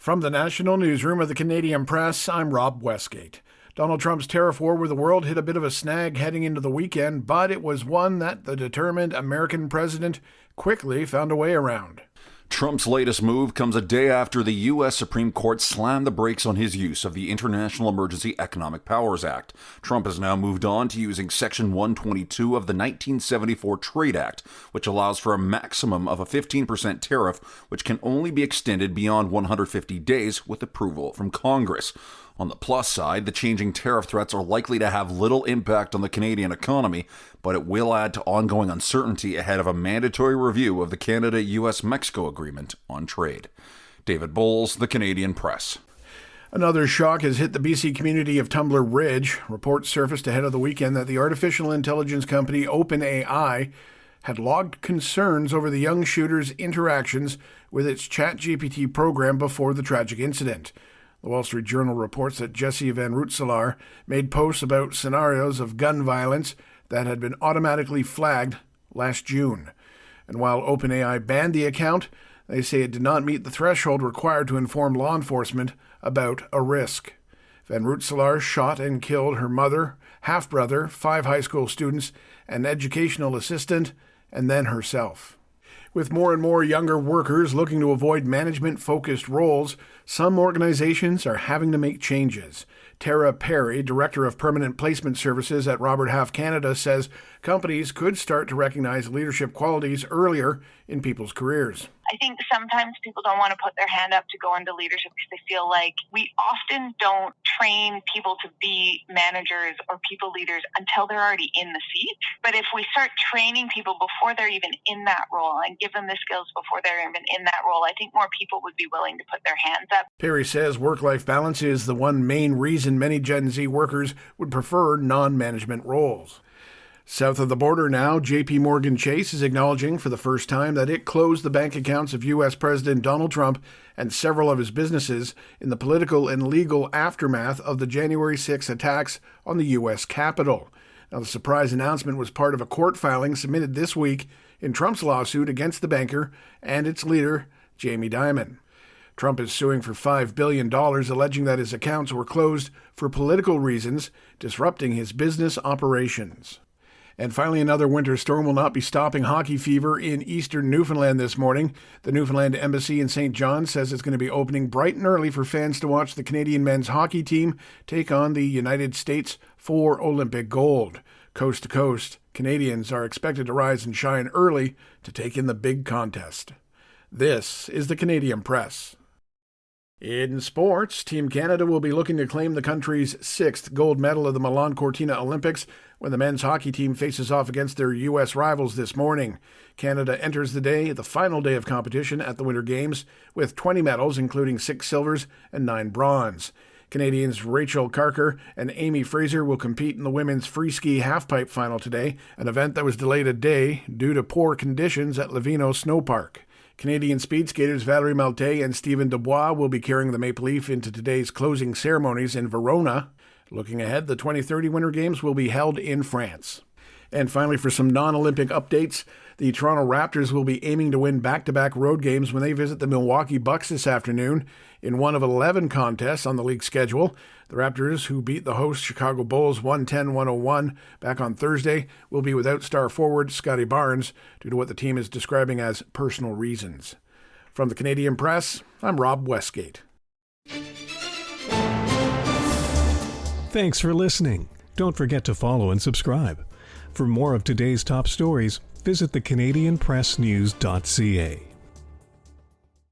From the National Newsroom of the Canadian Press, I'm Rob Westgate. Donald Trump's tariff war with the world hit a bit of a snag heading into the weekend, but it was one that the determined American president quickly found a way around. Trump's latest move comes a day after the U.S. Supreme Court slammed the brakes on his use of the International Emergency Economic Powers Act. Trump has now moved on to using Section 122 of the 1974 Trade Act, which allows for a maximum of a 15% tariff, which can only be extended beyond 150 days with approval from Congress. On the plus side, the changing tariff threats are likely to have little impact on the Canadian economy, but it will add to ongoing uncertainty ahead of a mandatory review of the Canada-U.S.-Mexico agreement on trade. David Bowles, The Canadian Press. Another shock has hit the BC community of Tumbler Ridge. Reports surfaced ahead of the weekend that the artificial intelligence company OpenAI had logged concerns over the young shooter's interactions with its ChatGPT program before the tragic incident. The Wall Street Journal reports that Jesse Van Rootselaar made posts about scenarios of gun violence that had been automatically flagged last June. And while OpenAI banned the account, they say it did not meet the threshold required to inform law enforcement about a risk. Van Rootselaar shot and killed her mother, half-brother, 5 high school students, an educational assistant, and then herself. With more and more younger workers looking to avoid management-focused roles, some organizations are having to make changes. Tara Perry, Director of Permanent Placement Services at Robert Half Canada, says companies could start to recognize leadership qualities earlier in people's careers. I think sometimes people don't want to put their hand up to go into leadership because they feel like we often don't train people to be managers or people leaders until they're already in the seat. But if we start training people before they're even in that role and give them the skills before they're even in that role, I think more people would be willing to put their hands up. Perry says work-life balance is the one main reason many Gen Z workers would prefer non-management roles. South of the border now, J.P. Morgan Chase is acknowledging for the first time that it closed the bank accounts of U.S. President Donald Trump and several of his businesses in the political and legal aftermath of the January 6 attacks on the U.S. Capitol. Now, the surprise announcement was part of a court filing submitted this week in Trump's lawsuit against the banker and its leader, Jamie Dimon. Trump is suing for $5 billion, alleging that his accounts were closed for political reasons, disrupting his business operations. And finally, another winter storm will not be stopping hockey fever in eastern Newfoundland this morning. The Newfoundland Embassy in St. John says it's going to be opening bright and early for fans to watch the Canadian men's hockey team take on the United States for Olympic gold. Coast to coast, Canadians are expected to rise and shine early to take in the big contest. This is the Canadian Press. In sports, Team Canada will be looking to claim the country's 6th gold medal of the Milan Cortina Olympics when the men's hockey team faces off against their U.S. rivals this morning. Canada enters the final day of competition at the Winter Games, with 20 medals, including 6 silvers and 9 bronze. Canadians Rachel Carker and Amy Fraser will compete in the women's free ski halfpipe final today, an event that was delayed a day due to poor conditions at Lavino Snow Park. Canadian speed skaters Valerie Malte and Stephen Dubois will be carrying the Maple Leaf into today's closing ceremonies in Verona. Looking ahead, the 2030 Winter Games will be held in France. And finally, for some non-Olympic updates, the Toronto Raptors will be aiming to win back-to-back road games when they visit the Milwaukee Bucks this afternoon in one of 11 contests on the league schedule. The Raptors, who beat the host Chicago Bulls 110-101 back on Thursday, will be without star forward Scotty Barnes due to what the team is describing as personal reasons. From the Canadian Press, I'm Rob Westgate. Thanks for listening. Don't forget to follow and subscribe. For more of today's top stories, visit thecanadianpressnews.ca.